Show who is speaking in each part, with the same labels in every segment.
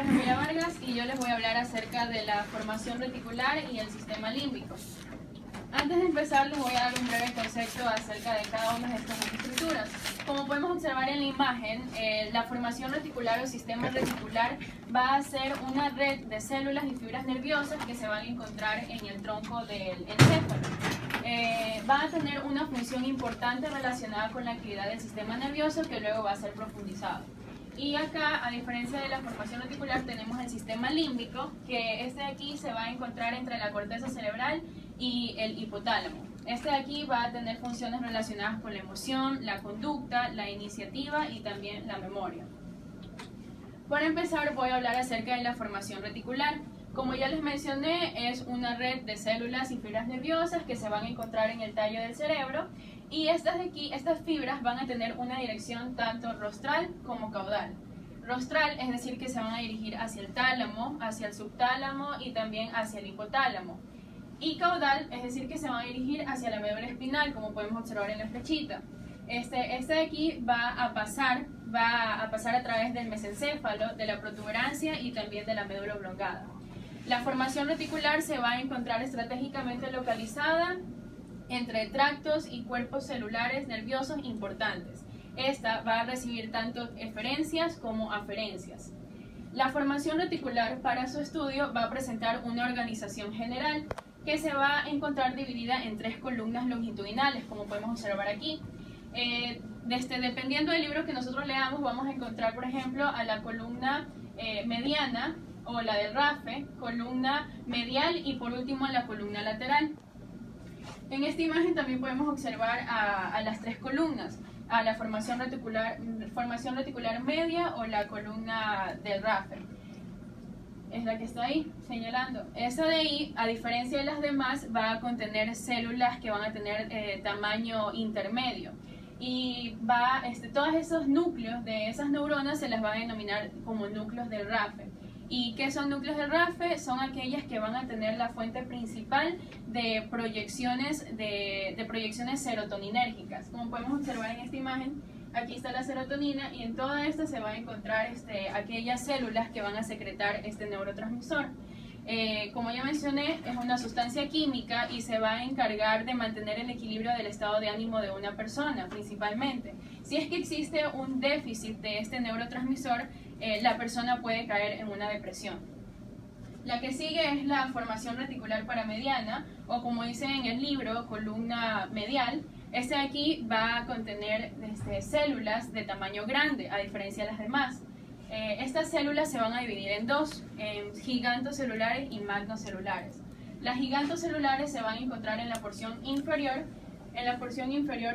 Speaker 1: nombre es Emilia Vargas y yo les voy a hablar acerca de la formación reticular y el sistema límbico. Antes de empezar les voy a dar un breve concepto acerca de cada una de estas estructuras. Como podemos observar en la imagen, la formación reticular o sistema reticular va a ser una red de células y fibras nerviosas que se van a encontrar en el tronco del encéfalo. Va a tener una función importante relacionada con la actividad del sistema nervioso que luego va a ser profundizado. Y acá, a diferencia de la formación reticular, tenemos el sistema límbico, que este de aquí se va a encontrar entre la corteza cerebral y el hipotálamo. Este de aquí va a tener funciones relacionadas con la emoción, la conducta, la iniciativa y también la memoria. Para empezar, voy a hablar acerca de la formación reticular. Como ya les mencioné, es una red de células y fibras nerviosas que se van a encontrar en el tallo del cerebro, y estas fibras van a tener una dirección tanto rostral como caudal. Rostral es decir que se van a dirigir hacia el tálamo, hacia el subtálamo y también hacia el hipotálamo. Y caudal es decir que se van a dirigir hacia la médula espinal, como podemos observar en la flechita. Este de aquí va a pasar a través del mesencéfalo, de la protuberancia y también de la médula oblongada. La formación reticular se va a encontrar estratégicamente localizada entre tractos y cuerpos celulares nerviosos importantes. Esta va a recibir tanto eferencias como aferencias. La formación reticular para su estudio va a presentar una organización general que se va a encontrar dividida en 3 columnas longitudinales, como podemos observar aquí. Dependiendo del libro que nosotros leamos, vamos a encontrar, por ejemplo, a la columna mediana o la del RAFE, columna medial y por último a la columna lateral. En esta imagen también podemos observar a las 3 columnas, a la formación reticular media o la columna del RAFE. Es la que está ahí señalando. Esa de ahí, a diferencia de las demás, va a contener células que van a tener tamaño intermedio. Y todos esos núcleos de esas neuronas se las va a denominar como núcleos del RAFE. ¿Y qué son núcleos del RAFE? Son aquellas que van a tener la fuente principal de proyecciones serotoninérgicas. Como podemos observar en esta imagen, aquí está la serotonina y en toda esta se va a encontrar aquellas células que van a secretar este neurotransmisor. Como ya mencioné, es una sustancia química y se va a encargar de mantener el equilibrio del estado de ánimo de una persona, principalmente. Si es que existe un déficit de este neurotransmisor, la persona puede caer en una depresión. La que sigue es la formación reticular paramediana, o como dice en el libro, columna medial. Este de aquí va a contener células de tamaño grande, a diferencia de las demás. Estas células se van a dividir en 2, en gigantocelulares y magnocelulares. Las gigantocelulares se van a encontrar en la porción inferior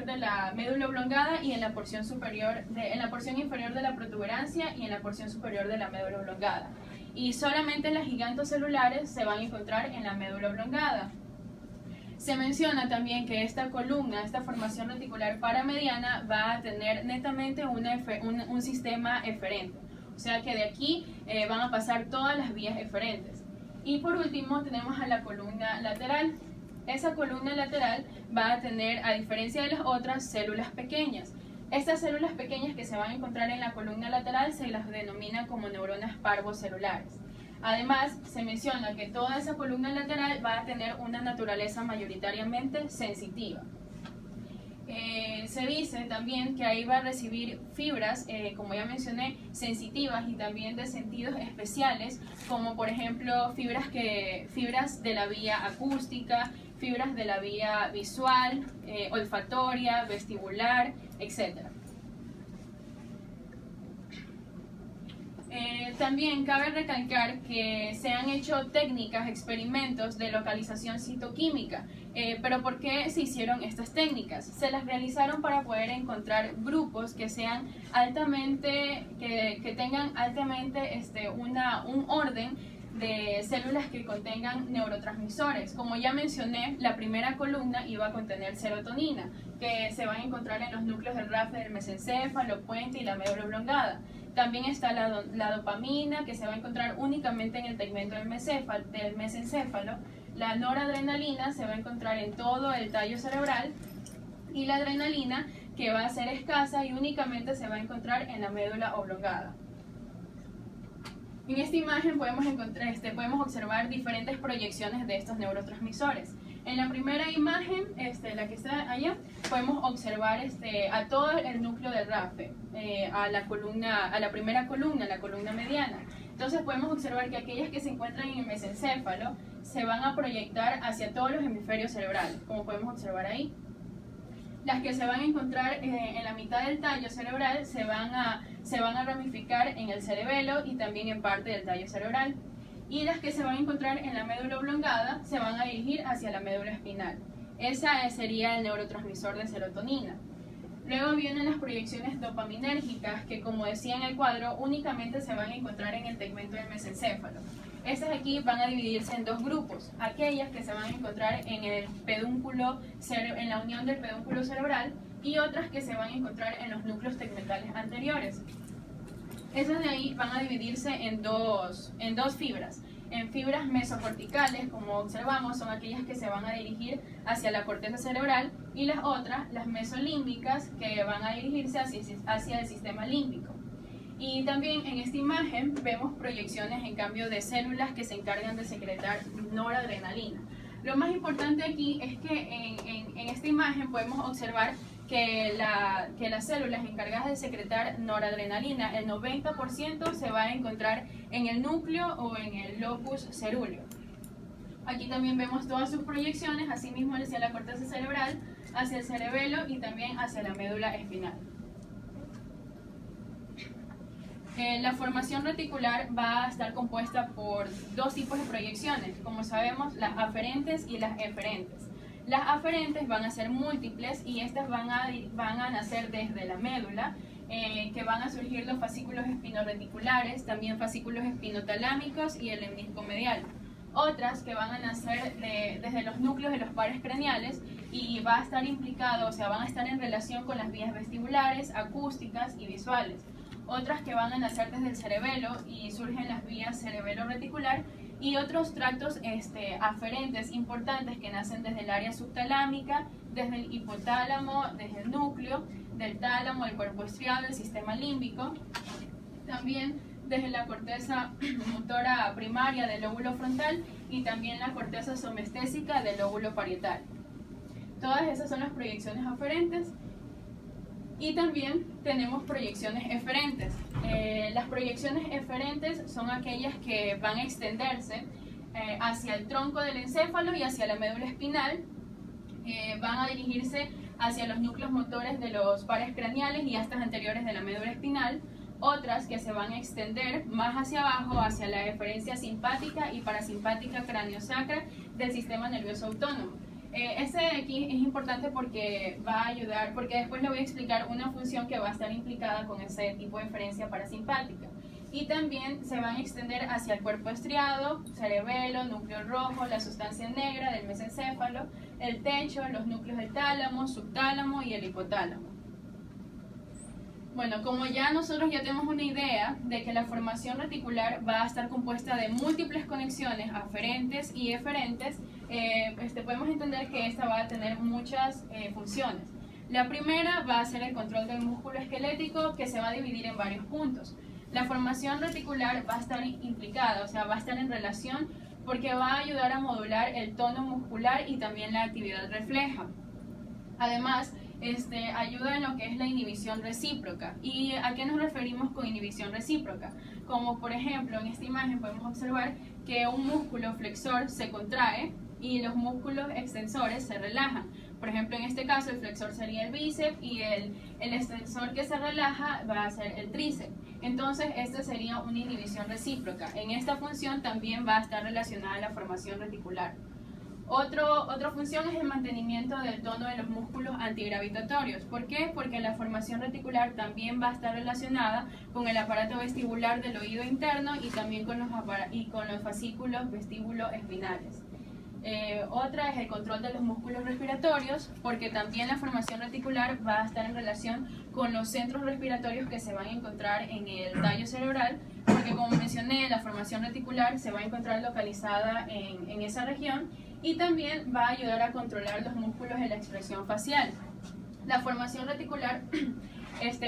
Speaker 1: de la médula oblongada y en la porción inferior de la protuberancia y en la porción superior de la médula oblongada. Y solamente las gigantocelulares se van a encontrar en la médula oblongada. Se menciona también que esta formación reticular paramediana, va a tener netamente un sistema eferente. O sea que de aquí van a pasar todas las vías eferentes. Y por último tenemos a la columna lateral. Esa columna lateral va a tener, a diferencia de las otras, células pequeñas. Estas células pequeñas que se van a encontrar en la columna lateral se las denomina como neuronas parvocelulares. Además, se menciona que toda esa columna lateral va a tener una naturaleza mayoritariamente sensitiva. Se dice también que ahí va a recibir fibras, como ya mencioné, sensitivas y también de sentidos especiales, como por ejemplo fibras de la vía acústica, fibras de la vía visual, olfatoria, vestibular, etc. También cabe recalcar que se han hecho experimentos de localización citoquímica. Pero ¿por qué se hicieron estas técnicas? Se las realizaron para poder encontrar grupos que tengan altamente un orden de células que contengan neurotransmisores. Como ya mencioné, la primera columna iba a contener serotonina, que se va a encontrar en los núcleos del RAFE del mesencéfalo, puente y la médula oblongada. También está la dopamina, que se va a encontrar únicamente en el tegmento del mesencéfalo. La noradrenalina se va a encontrar en todo el tallo cerebral, y la adrenalina, que va a ser escasa y únicamente se va a encontrar en la médula oblongada. En esta imagen podemos observar diferentes proyecciones de estos neurotransmisores. En la primera imagen, la que está allá, podemos observar a todo el núcleo del RAFE, a la primera columna, la columna mediana. Entonces podemos observar que aquellas que se encuentran en el mesencéfalo se van a proyectar hacia todos los hemisferios cerebrales, como podemos observar ahí. Las que se van a encontrar en la mitad del tallo cerebral se van a ramificar en el cerebelo y también en parte del tallo cerebral. Y las que se van a encontrar en la médula oblongada se van a dirigir hacia la médula espinal. Esa sería el neurotransmisor de serotonina. Luego vienen las proyecciones dopaminérgicas que, como decía en el cuadro, únicamente se van a encontrar en el tegmento del mesencéfalo. Estas aquí van a dividirse en dos grupos, aquellas que se van a encontrar en el pedúnculo, en la unión del pedúnculo cerebral, y otras que se van a encontrar en los núcleos tegmentales anteriores. Esas de ahí van a dividirse en dos fibras. En fibras mesocorticales, como observamos, son aquellas que se van a dirigir hacia la corteza cerebral, y las otras, las mesolímbicas, que van a dirigirse hacia el sistema límbico. Y también en esta imagen vemos proyecciones en cambio de células que se encargan de secretar noradrenalina. Lo más importante aquí es que en esta imagen podemos observar que las células encargadas de secretar noradrenalina, el 90% se va a encontrar en el núcleo o en el locus cerúleo. Aquí también vemos todas sus proyecciones, asimismo hacia la corteza cerebral, hacia el cerebelo y también hacia la médula espinal. La formación reticular va a estar compuesta por dos tipos de proyecciones, como sabemos, las aferentes y las eferentes. Las aferentes van a ser múltiples y estas van a nacer desde la médula, que van a surgir los fascículos espinoreticulares, también fascículos espinotalámicos y el lemnisco medial. Otras que van a nacer desde los núcleos de los pares craneales y va a estar implicado, o sea, van a estar en relación con las vías vestibulares, acústicas y visuales. Otras que van a nacer desde el cerebelo y surgen las vías cerebelo-reticular, y otros tractos aferentes importantes que nacen desde el área subtalámica, desde el hipotálamo, desde el núcleo, del tálamo, del cuerpo estriado, del sistema límbico, también desde la corteza motora primaria del lóbulo frontal y también la corteza somestésica del lóbulo parietal. Todas esas son las proyecciones aferentes. Y también tenemos proyecciones eferentes. Las proyecciones eferentes son aquellas que van a extenderse hacia el tronco del encéfalo y hacia la médula espinal. Van a dirigirse hacia los núcleos motores de los pares craneales y astas anteriores de la médula espinal. Otras que se van a extender más hacia abajo, hacia la eferencia simpática y parasimpática craniosacra del sistema nervioso autónomo. Este de aquí es importante porque va a ayudar, porque después le voy a explicar una función que va a estar implicada con ese tipo de eferencia parasimpática. Y también se van a extender hacia el cuerpo estriado, cerebelo, núcleo rojo, la sustancia negra del mesencéfalo, el techo, los núcleos del tálamo, subtálamo y el hipotálamo. Bueno, como nosotros ya tenemos una idea de que la formación reticular va a estar compuesta de múltiples conexiones aferentes y eferentes, podemos entender que esta va a tener muchas funciones. La primera va a ser el control del músculo esquelético, que se va a dividir en varios puntos. La formación reticular va a estar implicada, o sea, va a estar en relación porque va a ayudar a modular el tono muscular y también la actividad refleja. Además, ayuda en lo que es la inhibición recíproca. ¿Y a qué nos referimos con inhibición recíproca? Como por ejemplo, en esta imagen podemos observar que un músculo flexor se contrae y los músculos extensores se relajan. Por ejemplo, en este caso el flexor sería el bíceps y el extensor que se relaja va a ser el tríceps. Entonces, esta sería una inhibición recíproca. En esta función también va a estar relacionada la formación reticular. Otra función es el mantenimiento del tono de los músculos antigravitatorios. ¿Por qué? Porque la formación reticular también va a estar relacionada con el aparato vestibular del oído interno y también con los fascículos vestíbulo-espinales. Otra es el control de los músculos respiratorios, porque también la formación reticular va a estar en relación con los centros respiratorios que se van a encontrar en el tallo cerebral, porque como mencioné, la formación reticular se va a encontrar localizada en esa región, y también va a ayudar a controlar los músculos de la expresión facial. La formación reticular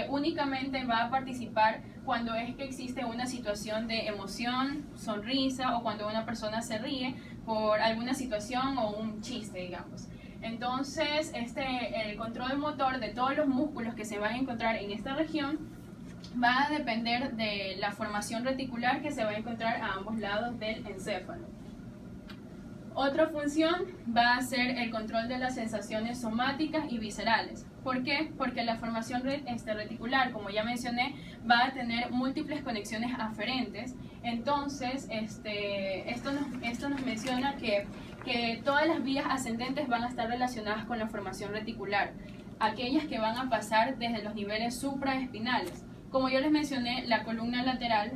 Speaker 1: únicamente va a participar cuando es que existe una situación de emoción, sonrisa, o cuando una persona se ríe por alguna situación o un chiste, digamos. Entonces, el control motor de todos los músculos que se van a encontrar en esta región va a depender de la formación reticular que se va a encontrar a ambos lados del encéfalo. Otra función va a ser el control de las sensaciones somáticas y viscerales. ¿Por qué? Porque la formación reticular, como ya mencioné, va a tener múltiples conexiones aferentes. Entonces, esto nos menciona que todas las vías ascendentes van a estar relacionadas con la formación reticular, aquellas que van a pasar desde los niveles supraespinales. Como yo les mencioné, la columna lateral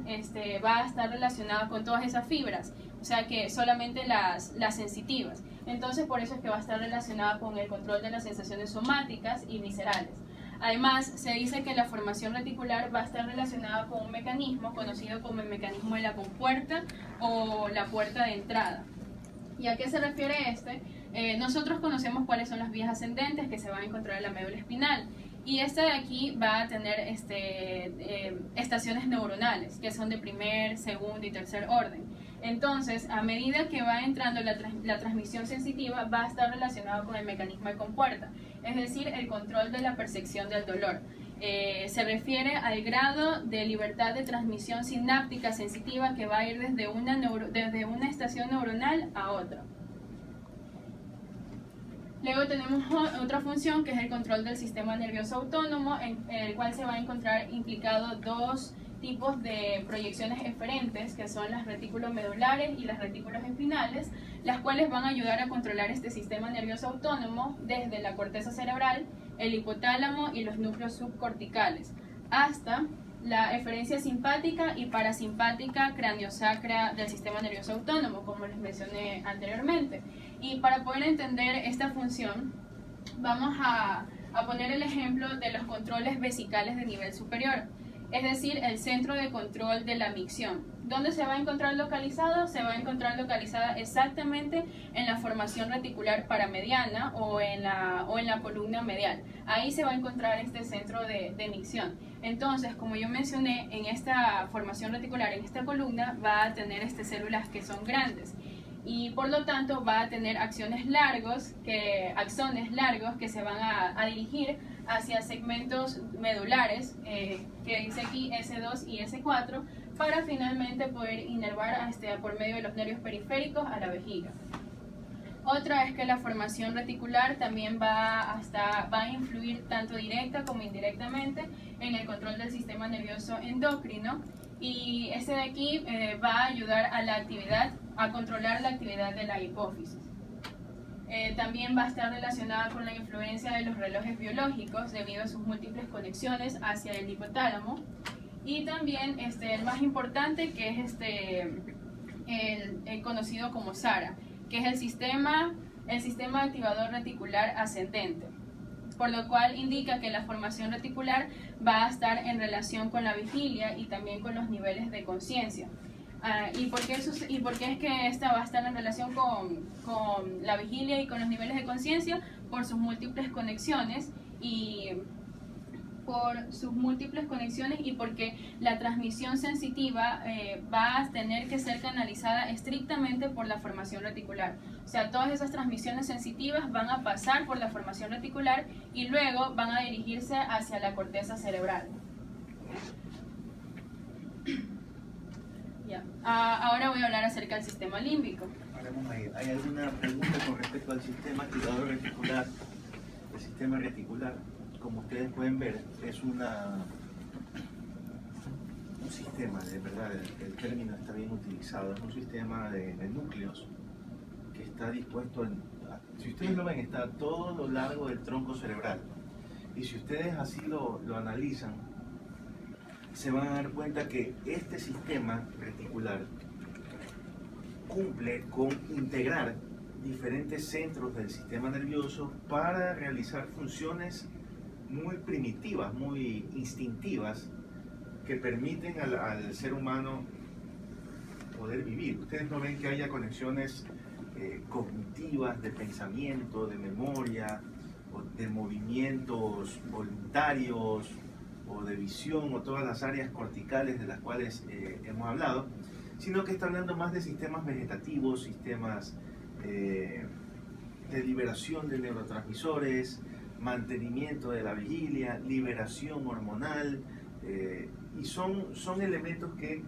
Speaker 1: va a estar relacionada con todas esas fibras, o sea que solamente las sensitivas. Entonces, por eso es que va a estar relacionada con el control de las sensaciones somáticas y viscerales. Además, se dice que la formación reticular va a estar relacionada con un mecanismo conocido como el mecanismo de la compuerta o la puerta de entrada. ¿Y a qué se refiere nosotros conocemos cuáles son las vías ascendentes que se van a encontrar en la médula espinal. Y esta de aquí va a tener estaciones neuronales, que son de primer, segundo y tercer orden. Entonces, a medida que va entrando la transmisión sensitiva, va a estar relacionado con el mecanismo de compuerta, es decir, el control de la percepción del dolor. Se refiere al grado de libertad de transmisión sináptica sensitiva que va a ir desde una estación neuronal a otra. Luego tenemos otra función que es el control del sistema nervioso autónomo, en el cual se va a encontrar implicado dos tipos de proyecciones eferentes, que son las retículos medulares y las retículos espinales, las cuales van a ayudar a controlar este sistema nervioso autónomo desde la corteza cerebral, el hipotálamo y los núcleos subcorticales, hasta la eferencia simpática y parasimpática craniosacra del sistema nervioso autónomo, como les mencioné anteriormente. Y para poder entender esta función, vamos a poner el ejemplo de los controles vesicales de nivel superior, es decir, el centro de control de la micción. ¿Dónde se va a encontrar localizado? Se va a encontrar localizada exactamente en la formación reticular paramediana o en la columna medial. Ahí se va a encontrar este centro de micción. Entonces, como yo mencioné, en esta formación reticular, en esta columna, va a tener células que son grandes. Y por lo tanto va a tener axones largos que se van a dirigir hacia segmentos medulares, que dice aquí S2 y S4, para finalmente poder inervar por medio de los nervios periféricos a la vejiga. Otra es que la formación reticular también va a influir tanto directa como indirectamente en el control del sistema nervioso endocrino, y de aquí va a ayudar a controlar la actividad de la hipófisis. También va a estar relacionada con la influencia de los relojes biológicos debido a sus múltiples conexiones hacia el hipotálamo. Y también el más importante, que es el conocido como SARA, que es el sistema activador reticular ascendente, por lo cual indica que la formación reticular va a estar en relación con la vigilia y también con los niveles de conciencia. ¿Y por qué es que esta va a estar en relación con la vigilia y con los niveles de conciencia? Por sus múltiples conexiones y porque la transmisión sensitiva va a tener que ser canalizada estrictamente por la formación reticular. O sea, todas esas transmisiones sensitivas van a pasar por la formación reticular y luego van a dirigirse hacia la corteza cerebral. Ahora voy a hablar acerca del sistema límbico.
Speaker 2: ¿Hay alguna pregunta con respecto al sistema activador reticular? El sistema reticular, como ustedes pueden ver, es un sistema, de verdad, el término está bien utilizado, es un sistema de núcleos que está dispuesto, si ustedes lo ven, está a todo lo largo del tronco cerebral. Y si ustedes así lo analizan, se van a dar cuenta que este sistema reticular cumple con integrar diferentes centros del sistema nervioso para realizar funciones muy primitivas, muy instintivas, que permiten al ser humano poder vivir. Ustedes no ven que haya conexiones cognitivas, de pensamiento, de memoria, o de movimientos voluntarios, o de visión o todas las áreas corticales de las cuales hemos hablado, sino que está hablando más de sistemas vegetativos, sistemas de liberación de neurotransmisores, mantenimiento de la vigilia, liberación hormonal, y son elementos que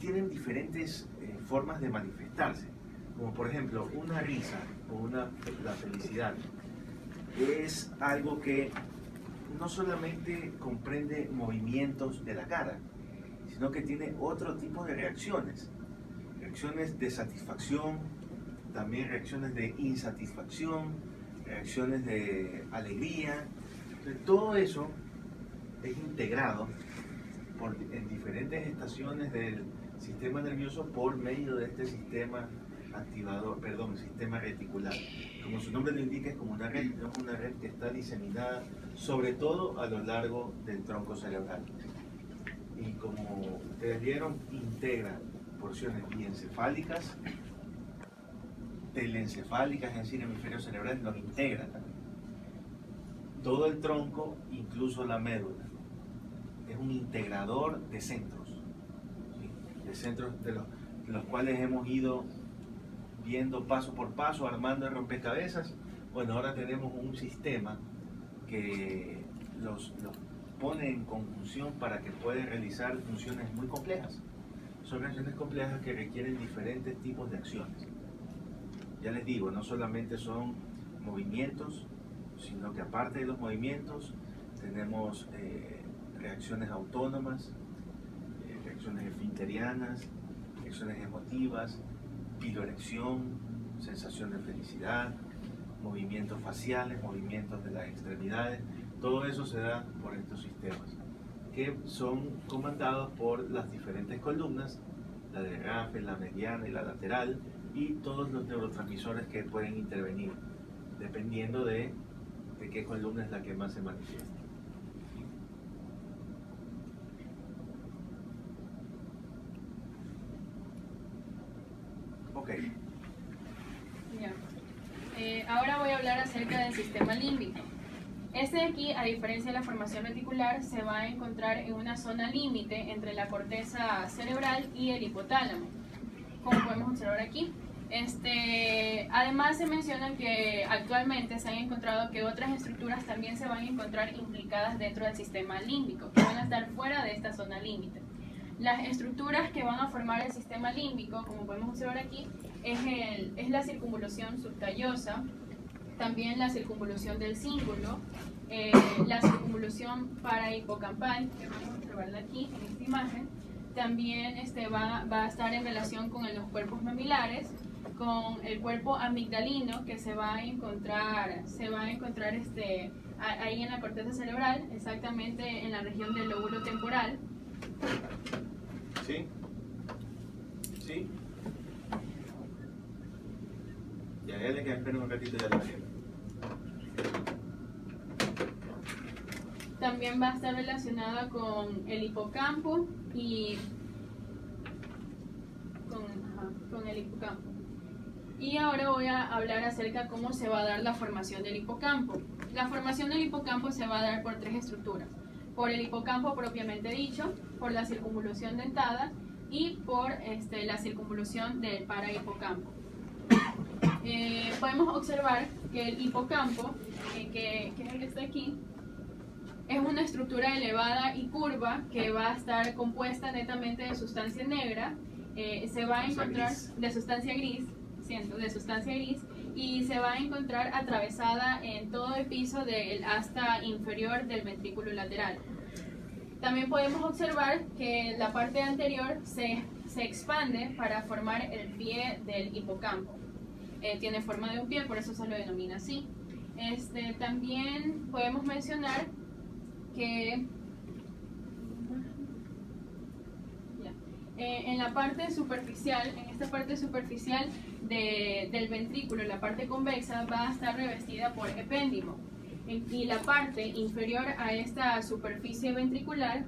Speaker 2: tienen diferentes formas de manifestarse, como por ejemplo una risa o la felicidad. Es algo que no solamente comprende movimientos de la cara, sino que tiene otro tipo de reacciones de satisfacción, también reacciones de insatisfacción, reacciones de alegría. Entonces, todo eso es integrado en diferentes estaciones del sistema nervioso por medio de este sistema sistema reticular. Como su nombre lo indica, es como una red que está diseminada sobre todo a lo largo del tronco cerebral. Y como ustedes vieron, integra porciones biencefálicas, telencefálicas, es decir, hemisferios cerebrales, los integra también. Todo el tronco, incluso la médula, es un integrador de centros, ¿sí? De centros de los cuales hemos ido viendo paso por paso, armando el rompecabezas. Bueno, ahora tenemos un sistema que los pone en conjunción para que puedan realizar funciones muy complejas. Son reacciones complejas que requieren diferentes tipos de acciones. Ya les digo, no solamente son movimientos, sino que aparte de los movimientos tenemos reacciones autónomas, reacciones esfinterianas, reacciones emotivas, piloerección, sensación de felicidad, movimientos faciales, movimientos de las extremidades. Todo eso se da por estos sistemas, que son comandados por las diferentes columnas, la de Rafe, la mediana y la lateral, y todos los neurotransmisores que pueden intervenir, dependiendo de qué columna es la que más se manifiesta. Ok.
Speaker 1: Ya. Ahora voy a hablar acerca del sistema límbico. Este de aquí, a diferencia de la formación reticular, se va a encontrar en una zona límite entre la corteza cerebral y el hipotálamo, como podemos observar aquí. Además se menciona que actualmente se han encontrado que otras estructuras también se van a encontrar implicadas dentro del sistema límbico, que van a estar fuera de esta zona límite. Las estructuras que van a formar el sistema límbico, como podemos observar aquí, es la circunvolución subcallosa, también la circunvolución del cíngulo, la circunvolución parahipocampal, que vamos a observarla aquí en esta imagen. También va a estar en relación con los cuerpos mamilares, con el cuerpo amigdalino, que se va a encontrar ahí en la corteza cerebral, exactamente en la región del lóbulo temporal.
Speaker 2: ¿Sí? ¿Sí? Ya le queda, esperen un ratito, ya lo veré.
Speaker 1: También va a estar relacionada con el hipocampo y con el hipocampo. Y ahora voy a hablar acerca de cómo se va a dar la formación del hipocampo. La formación del hipocampo se va a dar por tres estructuras: por el hipocampo propiamente dicho, por la circunvolución dentada y por la circunvolución del parahipocampo. Podemos observar que el hipocampo, que es el que está aquí, es una estructura elevada y curva que va a estar compuesta netamente de sustancia negra, se va a encontrar de sustancia gris, y se va a encontrar atravesada en todo el piso del asta inferior del ventrículo lateral. También podemos observar que la parte anterior se expande para formar el pie del hipocampo. Tiene forma de un pie, por eso se lo denomina así. También podemos mencionar que en la parte superficial, en esta parte superficial del ventrículo, la parte convexa va a estar revestida por epéndimo, y la parte inferior a esta superficie ventricular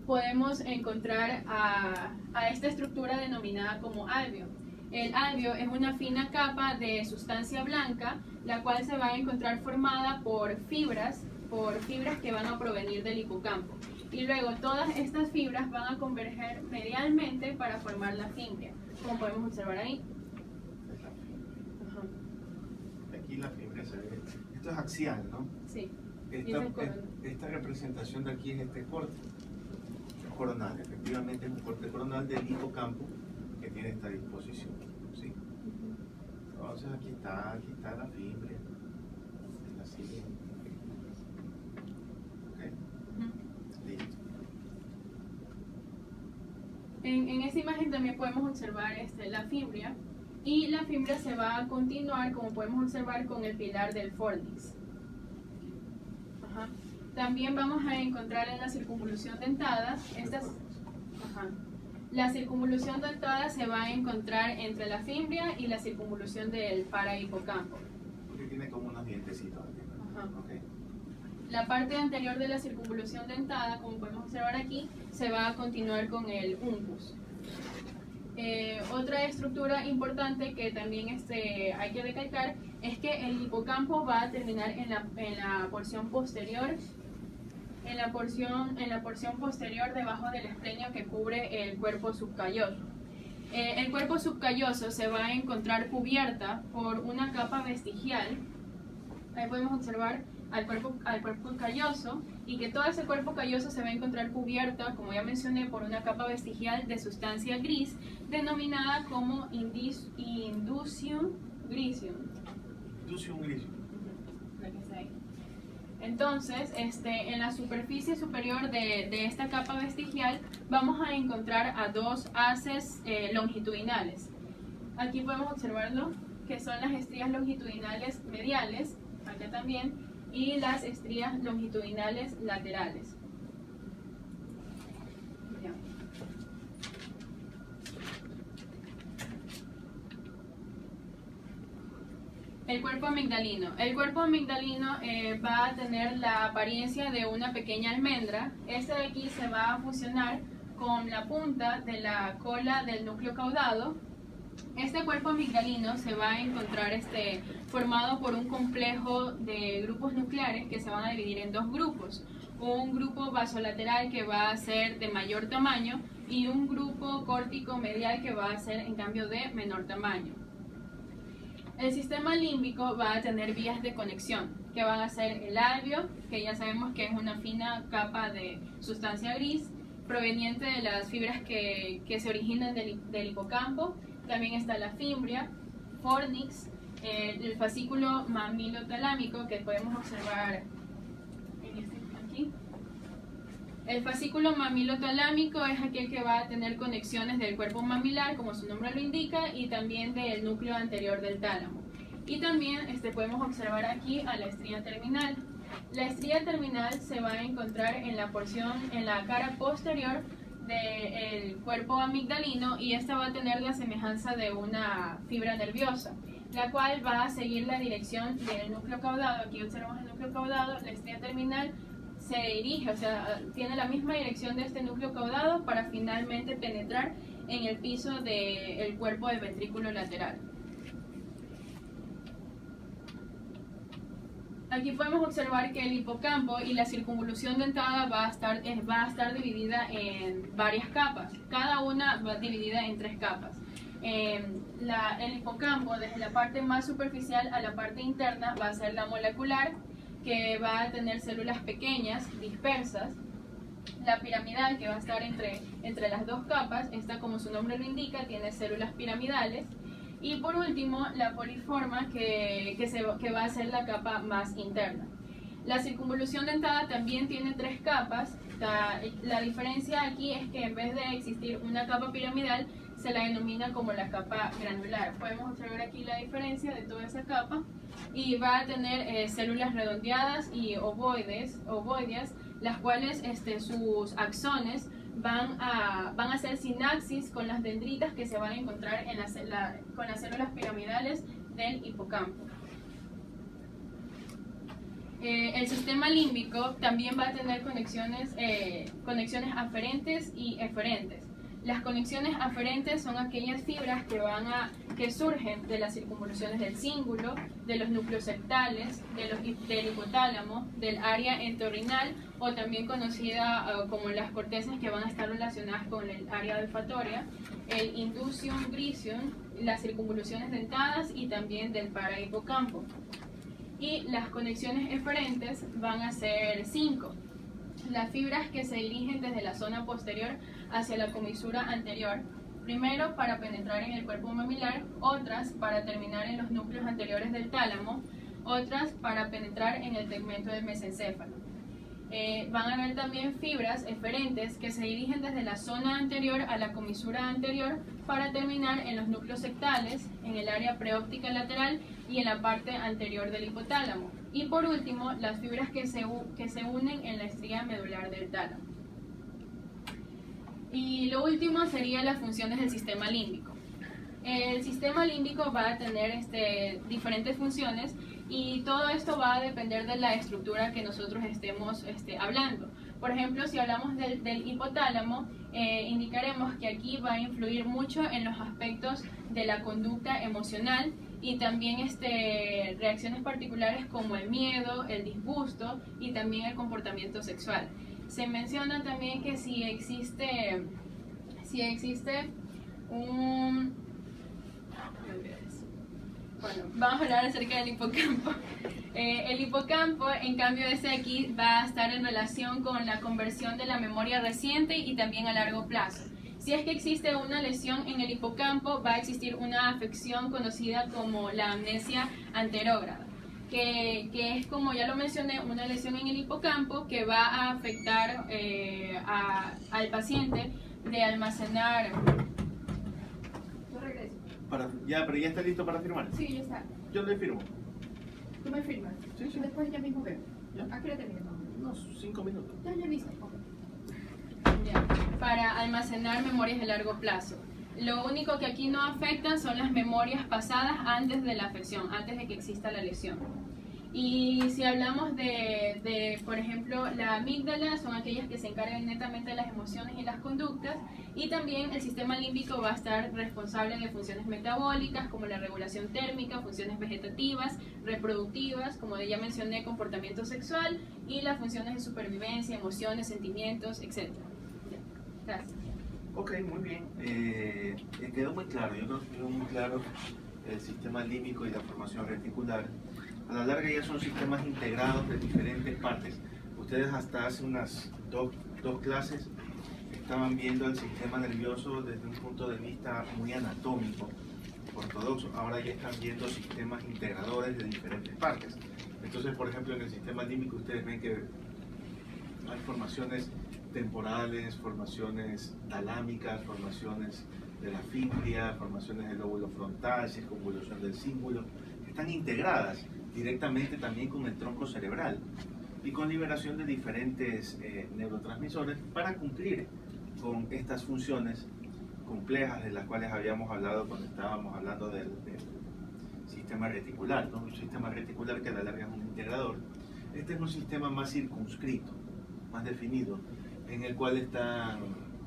Speaker 1: podemos encontrar a esta estructura denominada como alveo. El alveo es una fina capa de sustancia blanca, la cual se va a encontrar formada por fibras por fibras que van a provenir del hipocampo. Y luego todas estas fibras van a converger medialmente para formar la fimbria, como podemos observar ahí.
Speaker 2: Es la fibra. Ajá. Aquí la fibra se ve. Esto es axial, ¿no?
Speaker 1: Sí.
Speaker 2: Esta representación de aquí es este corte coronal. Efectivamente es un corte coronal del hipocampo que tiene esta disposición. ¿Sí? Entonces aquí está la fibra. Es la siguiente. Listo.
Speaker 1: En esta imagen también podemos observar la fimbria, y la fimbria se va a continuar, como podemos observar, con el pilar del fornix. Ajá. También vamos a encontrar en la circunvolución dentada, la circunvolución dentada se va a encontrar entre la fimbria y la circunvolución del parahipocampo.
Speaker 2: Porque tiene como unos dientecitos aquí.
Speaker 1: Ajá.
Speaker 2: Okay.
Speaker 1: La parte anterior de la circunvolución dentada, como podemos observar aquí, se va a continuar con el uncus. Otra estructura importante que también hay que recalcar es que el hipocampo va a terminar en la porción posterior, en la porción posterior debajo del esplenio que cubre el cuerpo subcalloso. El cuerpo subcalloso se va a encontrar cubierta por una capa vestigial. Ahí podemos observar al cuerpo calloso, y que todo ese cuerpo calloso se va a encontrar cubierta, como ya mencioné, por una capa vestigial de sustancia gris denominada como inducium grisium.
Speaker 2: Inducium grisium.
Speaker 1: La que está ahí. Entonces, en la superficie superior de esta capa vestigial vamos a encontrar a dos haces longitudinales. Aquí podemos observarlo, que son las estrías longitudinales mediales, acá también, y las estrías longitudinales laterales. Ya. El cuerpo amigdalino. El cuerpo amigdalino va a tener la apariencia de una pequeña almendra. Este de aquí se va a fusionar con la punta de la cola del núcleo caudado. Este cuerpo amigdalino se va a encontrar formado por un complejo de grupos nucleares que se van a dividir en dos grupos. Un grupo basolateral que va a ser de mayor tamaño y un grupo córtico medial que va a ser en cambio de menor tamaño. El sistema límbico va a tener vías de conexión, que van a ser el alveo, que ya sabemos que es una fina capa de sustancia gris proveniente de las fibras que se originan del hipocampo. También está la fimbria, fornix, el fascículo mamilotalámico que podemos observar aquí. El fascículo mamilotalámico es aquel que va a tener conexiones del cuerpo mamilar, como su nombre lo indica, y también del núcleo anterior del tálamo. Y también podemos observar aquí a la estría terminal. La estría terminal se va a encontrar en la cara posterior del cuerpo amigdalino, y esta va a tener la semejanza de una fibra nerviosa, la cual va a seguir la dirección del núcleo caudado. Aquí observamos el núcleo caudado, la estría terminal se dirige, o sea, tiene la misma dirección de este núcleo caudado para finalmente penetrar en el piso del cuerpo del ventrículo lateral. Aquí podemos observar que el hipocampo y la circunvolución dentada va a estar dividida en varias capas, cada una va dividida en 3 capas. El hipocampo, desde la parte más superficial a la parte interna, va a ser la molecular, que va a tener células pequeñas, dispersas. La piramidal, que va a estar entre las 2 capas, esta, como su nombre lo indica, tiene células piramidales. Y por último, la poliforma, que va a ser la capa más interna. La circunvolución dentada también tiene 3 capas. La diferencia aquí es que en vez de existir una capa piramidal, se la denomina como la capa granular. Podemos observar aquí la diferencia de toda esa capa, y va a tener células redondeadas y ovoideas, las cuales sus axones van a hacer sinapsis con las dendritas que se van a encontrar con las células piramidales del hipocampo. El sistema límbico también va a tener conexiones aferentes y eferentes. Las conexiones aferentes son aquellas fibras que surgen de las circunvoluciones del cíngulo, de los núcleos septales, del hipotálamo, del área entorrinal o también conocida como las cortezas que van a estar relacionadas con el área olfatoria, el inducium gricium, las circunvoluciones dentadas y también del parahipocampo. Y las conexiones eferentes van a ser 5. Las fibras que se dirigen desde la zona posterior hacia la comisura anterior, primero para penetrar en el cuerpo mamilar, otras para terminar en los núcleos anteriores del tálamo, otras para penetrar en el tegmento del mesencéfalo. Van a haber también fibras eferentes que se dirigen desde la zona anterior a la comisura anterior para terminar en los núcleos septales, en el área preóptica lateral y en la parte anterior del hipotálamo. Y por último, las fibras que se unen en la estría medular del tálamo. Y lo último sería las funciones del sistema límbico. El sistema límbico va a tener diferentes funciones y todo esto va a depender de la estructura que nosotros estemos hablando. Por ejemplo, si hablamos del hipotálamo, indicaremos que aquí va a influir mucho en los aspectos de la conducta emocional y también reacciones particulares como el miedo, el disgusto y también el comportamiento sexual. Se menciona también que si existe un... Bueno, vamos a hablar acerca del hipocampo. El hipocampo, en cambio, aquí va a estar en relación con la conversión de la memoria reciente y también a largo plazo. Si es que existe una lesión en el hipocampo, va a existir una afección conocida como la amnesia anterógrada, que es, como ya lo mencioné, una lesión en el hipocampo que va a afectar al paciente de almacenar...
Speaker 2: Pero ya está listo para firmar.
Speaker 1: Sí, ya está.
Speaker 2: Yo le firmo.
Speaker 1: ¿Tú me firmas?
Speaker 2: Sí, sí.
Speaker 1: Después ya mismo veo.
Speaker 2: ¿Ya?
Speaker 1: ¿A qué hora terminamos?
Speaker 2: Unos 5 minutos.
Speaker 1: Ya listo. Ya. Para almacenar memorias de largo plazo. Lo único que aquí no afecta son las memorias pasadas antes de la afección, antes de que exista la lesión. Y si hablamos por ejemplo, la amígdala, son aquellas que se encargan netamente de las emociones y las conductas, y también el sistema límbico va a estar responsable de funciones metabólicas como la regulación térmica, funciones vegetativas, reproductivas, como ya mencioné, comportamiento sexual, y las funciones de supervivencia, emociones, sentimientos, etc. Gracias.
Speaker 2: Ok, muy bien. Quedó muy claro, yo creo que quedó muy claro el sistema límbico y la formación reticular. A la larga ya son sistemas integrados de diferentes partes. Ustedes hasta hace unas dos clases estaban viendo el sistema nervioso desde un punto de vista muy anatómico, ortodoxo. Ahora ya están viendo sistemas integradores de diferentes partes. Entonces, por ejemplo, en el sistema límbico ustedes ven que hay formaciones temporales, formaciones talámicas, formaciones de la fibria, formaciones del lóbulo frontal, circunvolución del cíngulo. Están integradas directamente también con el tronco cerebral y con liberación de diferentes neurotransmisores para cumplir con estas funciones complejas de las cuales habíamos hablado cuando estábamos hablando del sistema reticular, ¿no? Un sistema reticular que a la larga es un integrador. Este es un sistema más circunscrito, más definido, en el cual están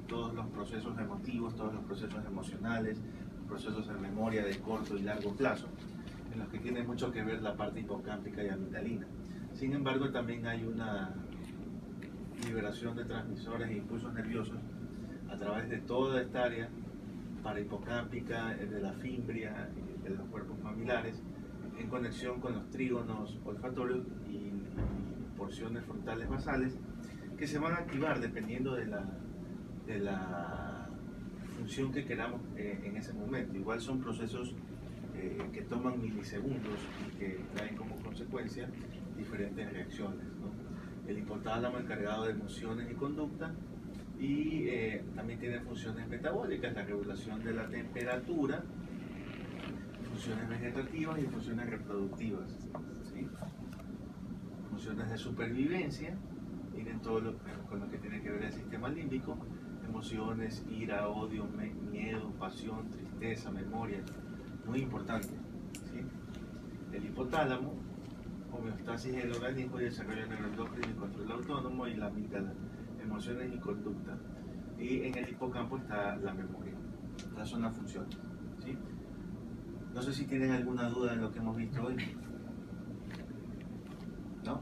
Speaker 2: todos los procesos emotivos, todos los procesos emocionales, procesos de memoria de corto y largo plazo, en los que tiene mucho que ver la parte hipocámpica y amigdalina. Sin embargo, también hay una liberación de transmisores e impulsos nerviosos a través de toda esta área parahipocámpica, de la fimbria, de los cuerpos mamilares, en conexión con los trígonos olfatorios y porciones frontales basales, que se van a activar dependiendo de la función que queramos en ese momento. Igual son procesos que toman milisegundos y que traen como consecuencia diferentes reacciones, ¿no? El hipotálamo encargado de emociones y conducta, y también tiene funciones metabólicas, la regulación de la temperatura, funciones vegetativas y funciones reproductivas, ¿sí? Funciones de supervivencia, miren todo con lo que tiene que ver el sistema límbico, emociones, ira, odio, miedo, pasión, tristeza, memoria, muy importante, ¿sí? El hipotálamo, homeostasis del organismo y desarrollo neuroendocrino y control autónomo, y la amígdala, emociones y conducta. y en el hipocampo está la memoria. Esas son las funciones, ¿sí? No sé si tienen alguna duda en lo que hemos visto hoy. ¿No?